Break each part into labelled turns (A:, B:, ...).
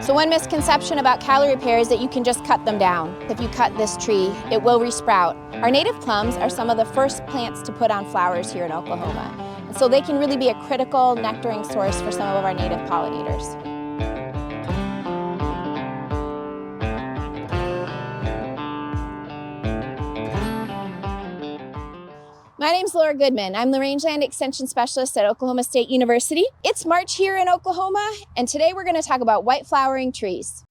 A: So one misconception about Callery pear is that you can just cut them down. If you cut this tree, it will resprout. Our native plums are some of the first plants to put on flowers here in Oklahoma. And so they can really be a critical nectaring source for some of our native pollinators. My name's Laura Goodman. I'm the Rangeland Extension Specialist at Oklahoma State University. It's March here in Oklahoma, and today we're going to talk about white flowering trees.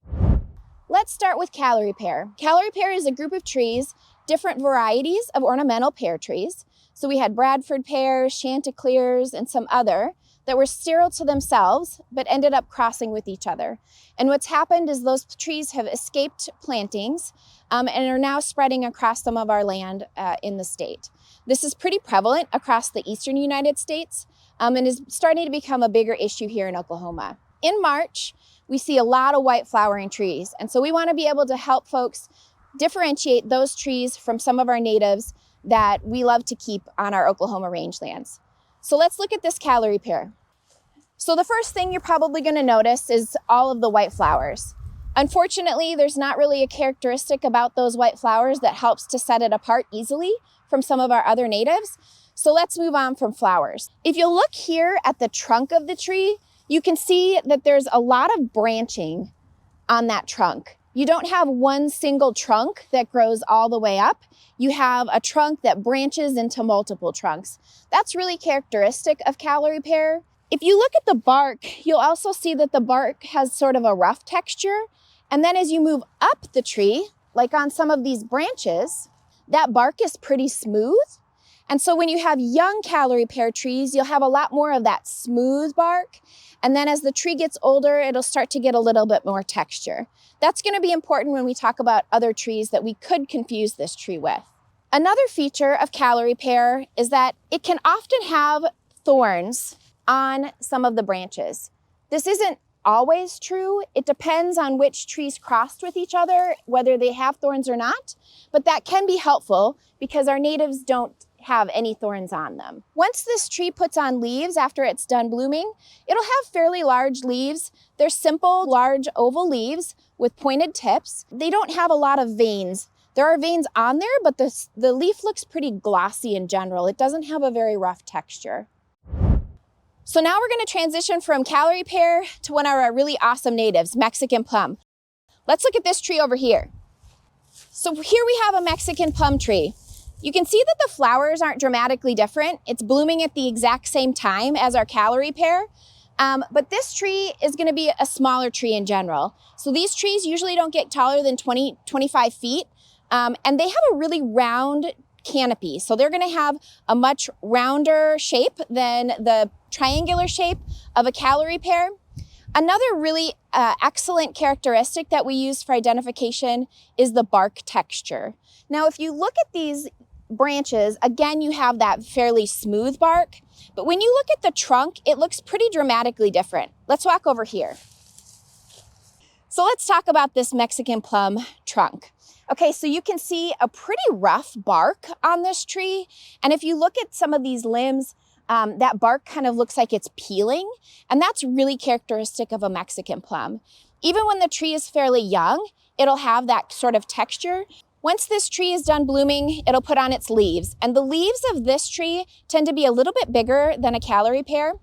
A: Let's start with Callery pear. Callery pear is a group of trees, different varieties of ornamental pear trees. So we had Bradford pears, chanticleers, and some other that were sterile to themselves, but ended up crossing with each other. And what's happened is those trees have escaped plantings and are now spreading across some of our land in the state. This is pretty prevalent across the eastern United States and is starting to become a bigger issue here in Oklahoma. In March, we see a lot of white flowering trees, and so we want to be able to help folks differentiate those trees from some of our natives that we love to keep on our Oklahoma rangelands. So let's look at this Callery pear. So the first thing you're probably going to notice is all of the white flowers. Unfortunately, there's not really a characteristic about those white flowers that helps to set it apart easily from some of our other natives. So let's move on from flowers. If you look here at the trunk of the tree, you can see that there's a lot of branching on that trunk. You don't have one single trunk that grows all the way up. You have a trunk that branches into multiple trunks. That's really characteristic of Callery pear. If you look at the bark, you'll also see that the bark has sort of a rough texture. And then as you move up the tree, like on some of these branches, that bark is pretty smooth. And so when you have young Callery pear trees, you'll have a lot more of that smooth bark. And then as the tree gets older, it'll start to get a little bit more texture. That's going to be important when we talk about other trees that we could confuse this tree with. Another feature of Callery pear is that it can often have thorns on some of the branches. This isn't always true. It depends on which trees crossed with each other, whether they have thorns or not, but that can be helpful because our natives don't have any thorns on them. Once this tree puts on leaves after it's done blooming, it'll have fairly large leaves. They're simple, large oval leaves with pointed tips. They don't have a lot of veins. There are veins on there, but the leaf looks pretty glossy in general. It doesn't have a very rough texture. So now we're going to transition from Callery pear to one of our really awesome natives, Mexican plum. Let's look at this tree over here. So here we have a Mexican plum tree. You can see that the flowers aren't dramatically different. It's blooming at the exact same time as our Callery pear, but this tree is going to be a smaller tree in general. So these trees usually don't get taller than 25 feet, and they have a really round canopy. So they're going to have a much rounder shape than the triangular shape of a Callery pear. Another really excellent characteristic that we use for identification is the bark texture. Now, if you look at these branches, again, you have that fairly smooth bark, but when you look at the trunk, it looks pretty dramatically different. Let's walk over here. So let's talk about this Mexican plum trunk. Okay, so you can see a pretty rough bark on this tree. And if you look at some of these limbs, that bark kind of looks like it's peeling. And that's really characteristic of a Mexican plum. Even when the tree is fairly young, it'll have that sort of texture. Once this tree is done blooming, it'll put on its leaves. And the leaves of this tree tend to be a little bit bigger than a Callery pear.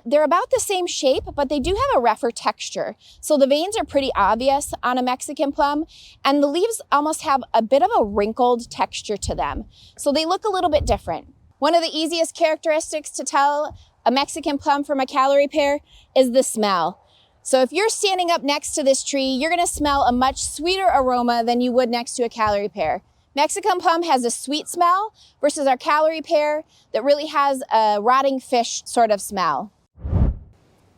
A: They're about the same shape, but they do have a rougher texture. So the veins are pretty obvious on a Mexican plum, and the leaves almost have a bit of a wrinkled texture to them. So they look a little bit different. One of the easiest characteristics to tell a Mexican plum from a Callery pear is the smell. So if you're standing up next to this tree, you're going to smell a much sweeter aroma than you would next to a Callery pear. Mexican plum has a sweet smell versus our Callery pear that really has a rotting fish sort of smell.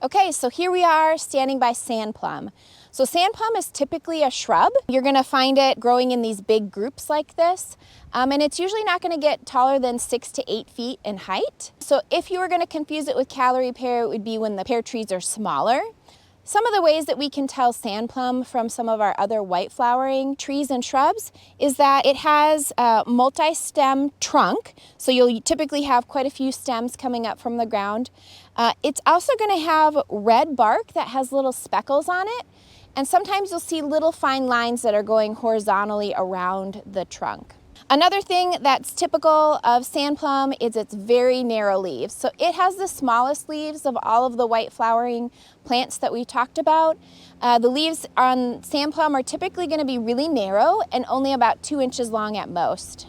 A: Okay, so here we are standing by Sandplum. So Sandplum is typically a shrub. You're going to find it growing in these big groups like this. And it's usually not going to get taller than 6 to 8 feet in height. So if you were going to confuse it with Callery pear, it would be when the pear trees are smaller. Some of the ways that we can tell Sandplum from some of our other white flowering trees and shrubs is that it has a multi-stem trunk. So you'll typically have quite a few stems coming up from the ground. It's also going to have red bark that has little speckles on it. And sometimes you'll see little fine lines that are going horizontally around the trunk. Another thing that's typical of Sandplum is its very narrow leaves. So it has the smallest leaves of all of the white flowering plants that we talked about. The leaves on Sandplum are typically going to be really narrow and only about 2 inches long at most.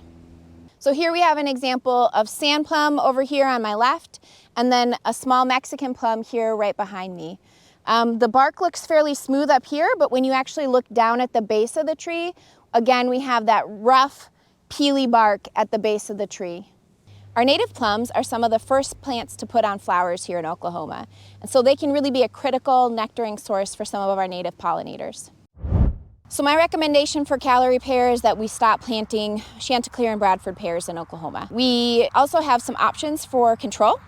A: So here we have an example of Sandplum over here on my left, and then a small Mexican plum here right behind me. The bark looks fairly smooth up here, but when you actually look down at the base of the tree, again, we have that rough, peely bark at the base of the tree. Our native plums are some of the first plants to put on flowers here in Oklahoma, and so they can really be a critical nectaring source for some of our native pollinators. So my recommendation for Callery Pear is that we stop planting Chanticleer and Bradford pears in Oklahoma. We also have some options for control.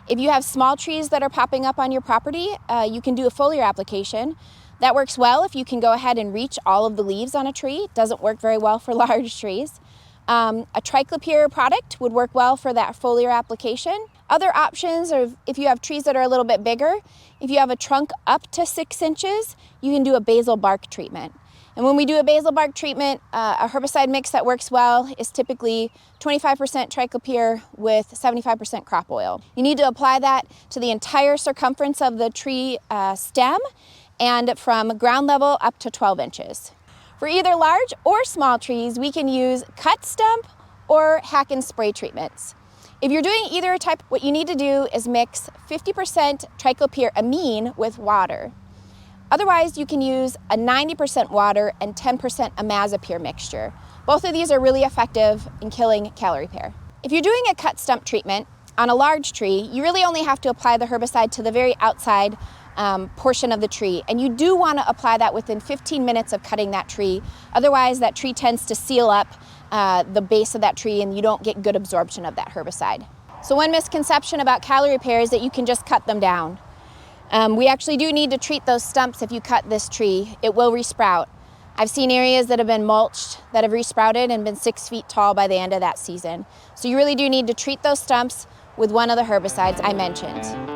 A: If you have small trees that are popping up on your property, you can do a foliar application. That works well if you can go ahead and reach all of the leaves on a tree. It doesn't work very well for large trees. A triclopyr product would work well for that foliar application. Other options are if you have trees that are a little bit bigger, if you have a trunk up to 6 inches, you can do a basal bark treatment. And when we do a basal bark treatment, a herbicide mix that works well is typically 25% triclopyr with 75% crop oil. You need to apply that to the entire circumference of the tree stem and from ground level up to 12 inches. For either large or small trees, we can use cut stump or hack and spray treatments. If you're doing either type, what you need to do is mix 50% triclopyr amine with water. Otherwise, you can use a 90% water and 10% imazapyr mixture. Both of these are really effective in killing Callery pear. If you're doing a cut stump treatment on a large tree, you really only have to apply the herbicide to the very outside portion of the tree, and you do want to apply that within 15 minutes of cutting that tree. Otherwise, that tree tends to seal up the base of that tree and you don't get good absorption of that herbicide. So one misconception about Callery pear is that you can just cut them down. We actually do need to treat those stumps if you cut this tree. It will resprout. I've seen areas that have been mulched that have resprouted and been 6 feet tall by the end of that season. So you really do need to treat those stumps with one of the herbicides I mentioned.